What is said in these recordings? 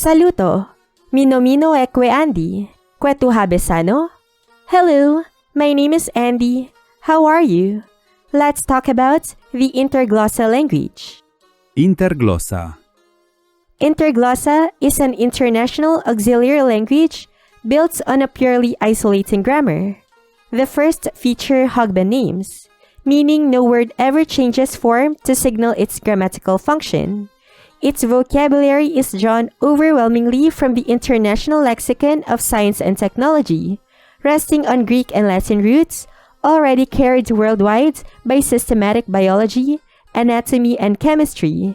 Saluto. Mi nomino eque Andy. Que tu habe sano? Hello, my name is Andy. How are you? Let's talk about the Interglossa language. Interglossa. Interglossa is an international auxiliary language built on a purely isolating grammar. The first feature habe names, meaning no word ever changes form to signal its grammatical function. Its vocabulary is drawn overwhelmingly from the International Lexicon of Science and Technology, resting on Greek and Latin roots already carried worldwide by systematic biology, anatomy, and chemistry.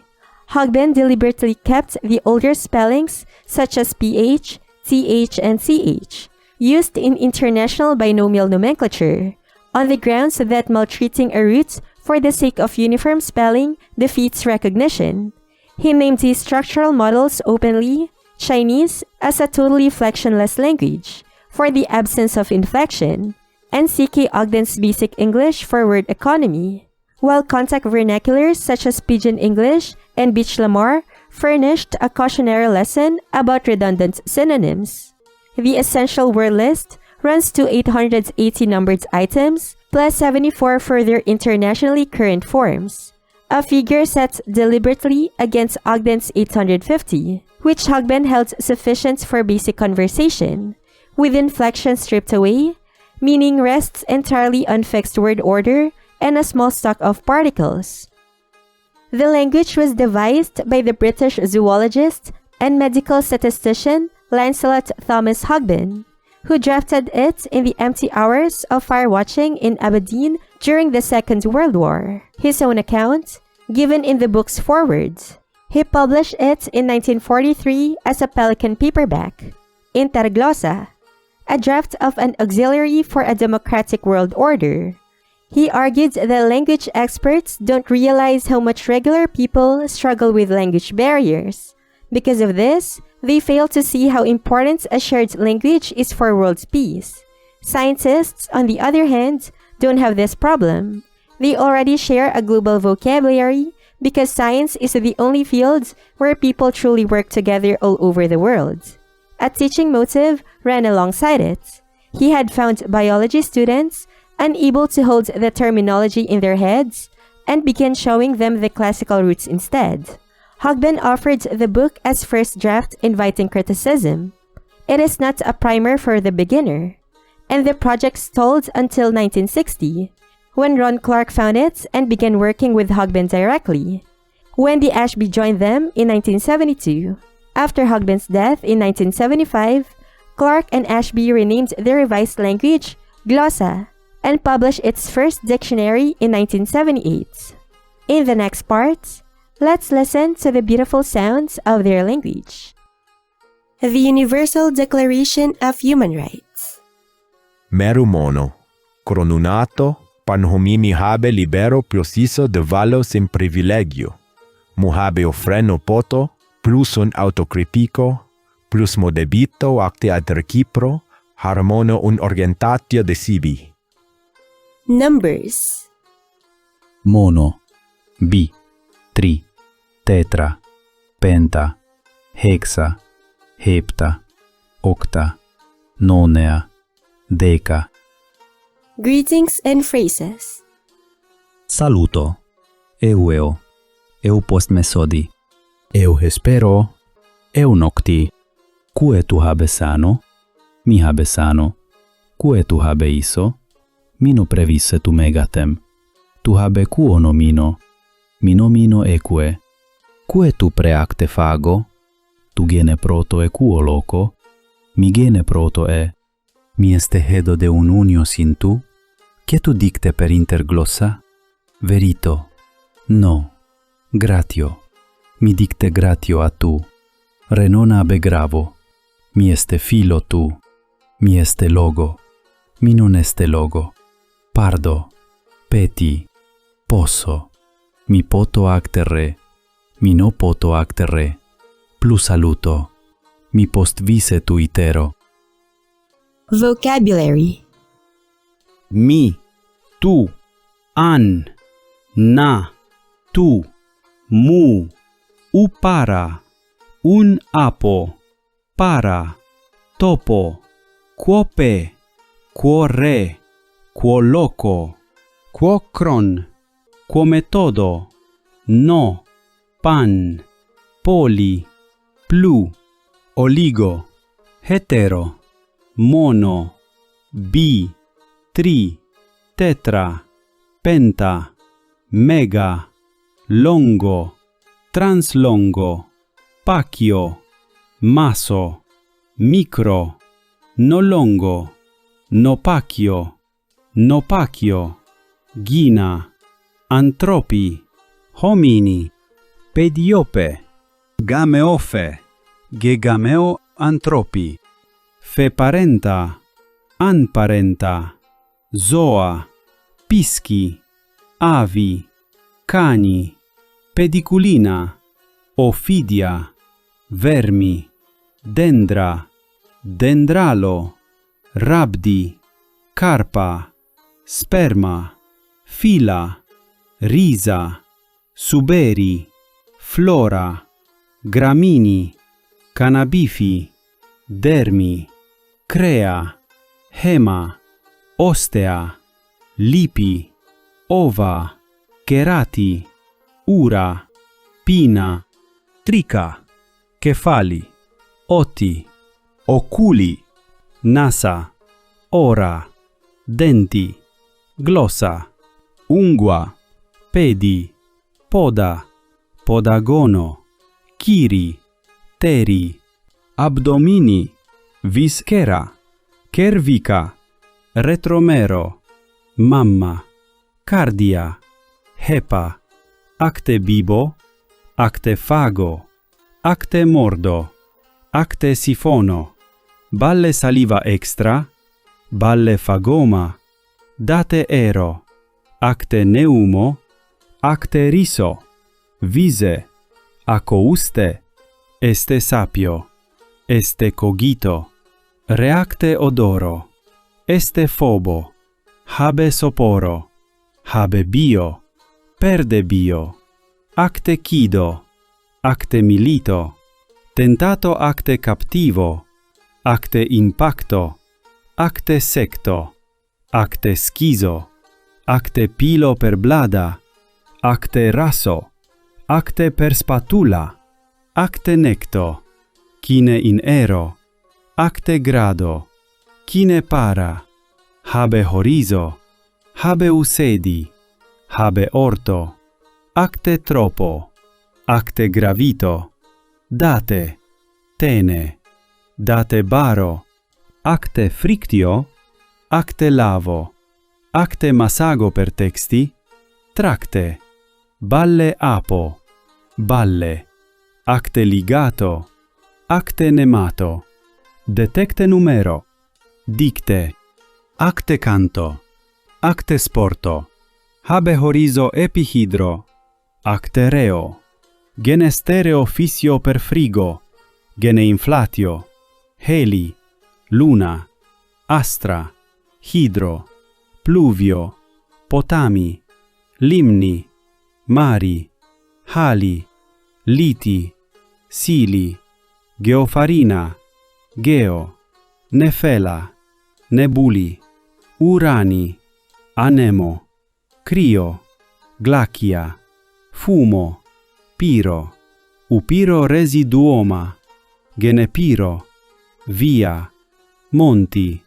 Habe deliberately kept the older spellings such as ph, th, and ch, used in international binomial nomenclature, on the grounds that maltreating a root for the sake of uniform spelling defeats recognition. He named these structural models openly Chinese as a totally flexionless language for the absence of inflection, and CK Ogden's Basic English for word economy, while contact vernaculars such as Pidgin English and Beach Lamar furnished a cautionary lesson about redundant synonyms. The essential word list runs to 880 numbered items plus 74 further internationally current forms, a figure set deliberately against Ogden's 850, which Habe held sufficient for basic conversation, with inflection stripped away, meaning rests entirely on fixed word order and a small stock of particles. The language was devised by the British zoologist and medical statistician Lancelot Thomas Habe, who drafted it in the empty hours of fire-watching in Aberdeen during the Second World War. His own account, given in the book's foreword. He published it in 1943 as a Pelican paperback, Interglossa, a draft of an auxiliary for a democratic world order. He argued that language experts don't realize how much regular people struggle with language barriers. Because of this, they fail to see how important a shared language is for world peace. Scientists, on the other hand, don't have this problem. They already share a global vocabulary because science is the only field where people truly work together all over the world. A teaching motive ran alongside it. He had found biology students unable to hold the terminology in their heads and began showing them the classical roots instead. Habe offered the book as first draft, inviting criticism. It is not a primer for the beginner, and the project stalled until 1960, when Ron Clark found it and began working with Habe directly. Wendy Ashby joined them in 1972. After Hage's death in 1975, Clark and Ashby renamed the revised language Glossa and published its first dictionary in 1978. In the next part, let's listen to the beautiful sounds of their language. The Universal Declaration of Human Rights. Meru mono, cronunato, panhomimi habe libero proceso de valo sin privilegio, muhabe ofreno poto, plus un autocripico, plus modebito acte ad recipro, harmono un orientatio de sibi. Numbers. Mono, bi, tri, tetra, penta, hexa, hepta, octa, nonea, deca. Greetings and phrases. Saluto, eueo, eu post mesodi, eu hespero, eu nocti, cue tu habe sano, mi habe sano, cue tu habe iso, mino previsse tu megatem, tu habe quo nomino, mi nomino eque, cue tu preacte fago, tu gene proto e quo loco, mi gene proto e, mi este hedo de un unio sin tu, che tu dicte per interglossa? Verito, no, gratio, mi dicte gratio a tu, renon habe gravo, mi este filo tu, mi este logo, mi non este logo, pardo, peti, posso, mi poto acte re, mi no poto acte re, plus saluto, mi post vise tu itero. Vocabulary. Mi, tu, an, na, tu, mu, upara, un apo, para, topo, quo pe, quo re, quo loco, quo cron, quo metodo, no, pan, poli, plu, oligo, hetero, mono, bi, tri, tetra, penta, mega, longo, translongo, pacchio, maso, micro, no longo, no pacchio, no pacchio, gina, antropi, homini, pediope, gameofe, gegameo antropi, fe parenta, anparenta, zoa, pisci, avi, cani, pediculina, ophidia, vermi, dendra, dendralo, rabdi, carpa, sperma, fila, risa, suberi, flora, gramini, cannabifi, dermi, crea, hema, ostea, lipi, ova, kerati, ura, pina, trica, kefali, oti, oculi, nasa, ora, denti, glossa, ungua, pedi, poda, podagono, chiri, teri, abdomini, viscera, cervica, retromero, mamma, cardia, hepa, acte bibo, acte fago, acte mordo, acte sifono, balle saliva extra, balle fagoma, date ero, acte neumo, acte riso, vise, acouste, este sapio, este cogito, reacte odoro, este phobo, habe soporo, habe bio, perde bio, acte cido, acte milito, tentato acte captivo, acte impacto, acte secto, acte schizo, acte pilo per blada, acte raso, acte per spatula, acte necto, cine in ero, acte grado, cine para, habe horizo, habe usedi, habe orto, acte tropo, acte gravito, date, tene, date baro, acte frictio, acte lavo, acte massago per texti, tracte, balle apo, balle, acte ligato, acte nemato, detecte numero, dicte, acte canto, acte sporto, habe horizo epihidro, acte reo, genestere officio per frigo, gene inflatio, heli, luna, astra, hidro, pluvio, potami, limni, mari, hali, liti, sili, geofarina, geo, nefela, nebuli, urani, anemo, crio, glachia, fumo, piro, upiro residuoma, genepiro, via, monti,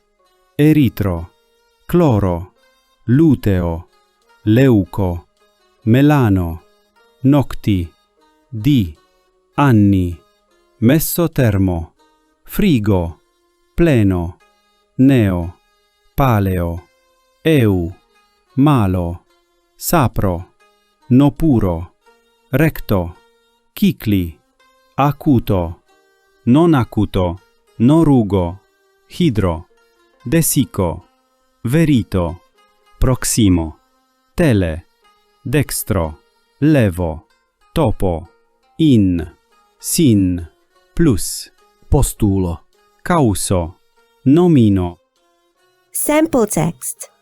eritro, cloro, luteo, leuco, melano, nocti, di, anni, messotermo, frigo, pleno, neo, paleo, eu, malo, sapro, no puro, recto, cicli, acuto, non acuto, no rugo, hidro, desico, verito, proximo, tele, dextro, levo, topo, in, sin, plus, postulo, causo, nomino. Sample text.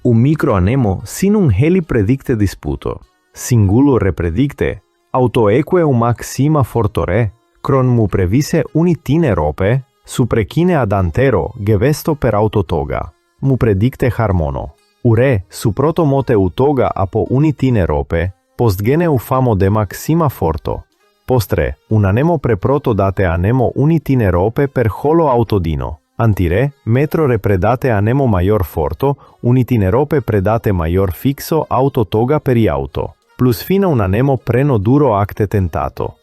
Un micro anemo sin un heli predicte disputo, singulo repredicte, auto eque maxima fortore, cron mu previse unitine rope, suprecine ad antero gevesto per autotoga, mu predicte harmono. Ure, suproto mote utoga apo unitine rope, postgene ufamo de maxima forto. Postre, unanemo preproto date anemo unitine rope per holo autodino. Antire, metro repredate anemo maior forto, unitine rope predate maior fixo autotoga peri auto. Plus fina unanemo preno duro acte tentato.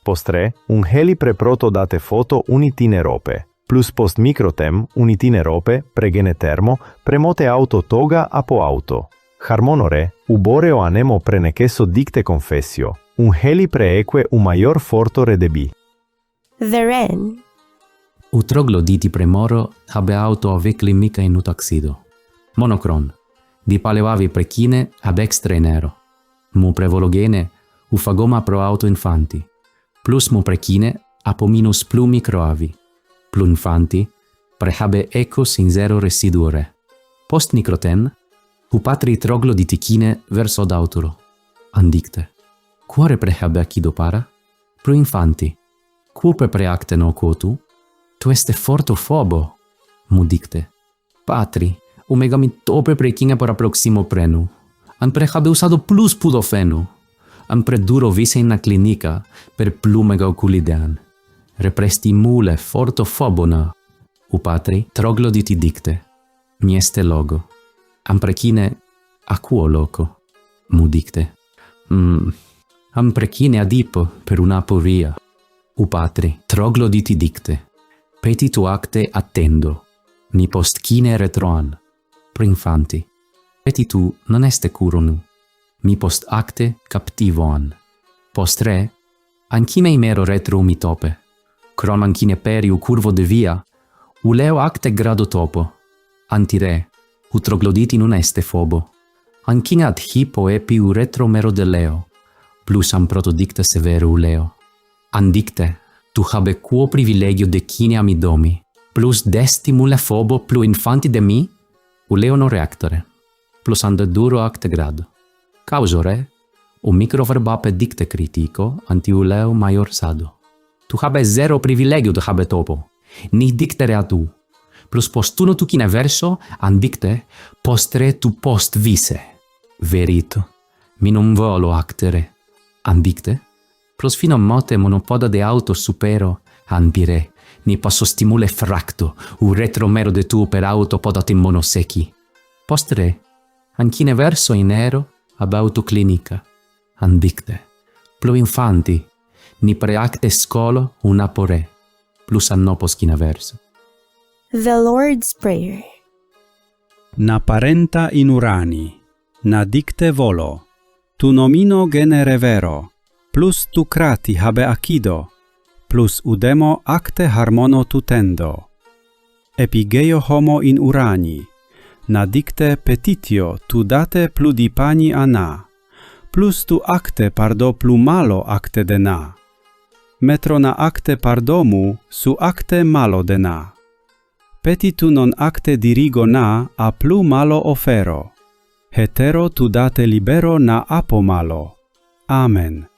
Postre, un heli preproto date foto unitine rope. Plus post microtem, unitine rope, pregene termo, premote auto toga apo auto. Harmonore, uboreo anemo prenecesso dicte confessio, un heli preeque un maior forto redebi. The Wren. Utrogloditi premoro habe auto avecli mica in utaxido. Monocron, di palevavi precine ab extre nero. Mu prevologene, ufagoma pro auto infanti. Plus mu precine, apo minus plu microavi. Plu infanti, prehabe ecos in zero residuore. Post microten, patri trogloditichine verso d'autoro. Andicte. Quare prehabe accido para? Plu infanti. Culpe preacte no quotu? Tu este forto fobo. Mu dicte. Patri, omegami tope precine por approximo prenu. An prehabe usado plus pudofenu. An preduro vise in la clinica per plumega oculidean. Represti mule forto fobona. Patri trogloditi dicte. Mieste logo. Am precine a quo loco. Mu dicte. Am precine adipo per un'aporia. Patri trogloditi dicte. Petitu acte attendo. Ni postcine retroan. Prinfanti. Petitu non este curonu. Mi post acte captivoan. Postre, ancime mero retro mi tope. Cron ancine periu curvo de via, uleo acte grado topo. Antire, trogloditi non este fobo. Ancine ad hippo epiu retro mero de leo, plus am protodicta severo uleo. Andicte, tu habe quo privilegio de cine amidomi, plus destimule fobo plu infanti de mi, uleo non reactore, plus ande duro acte grado. Causore, microverbape dicte critico anti uleo maior sado. Tu habe zero privilegio de habe topo, ni dictere a tu. Plus postuno tu cine verso, andicte, postre tu post vise. Verito, mi non volo actere. Andicte, plus fino mote monopoda de auto supero, anpire, ni posso stimule fracto, retromero de tu per auto podat in monoseci. Postre, ancine verso in ero, ab autoclinica. Andicte, plu infanti, ni preacte scolo un apore, plus annopos cine verso. The Lord's Prayer. Na parenta in urani, na dicte volo, tu nomino genere vero, plus tu crati habe accido, plus udemo acte harmono tutendo. Epigeio homo in urani, na dicte petitio tu date pludipani ana, plus tu acte pardo plu malo acte de na. Metro na acte pardomu su acte malo de na. Petitu non acte dirigo na a plu malo ofero. Hetero tu date libero na apo malo. Amen.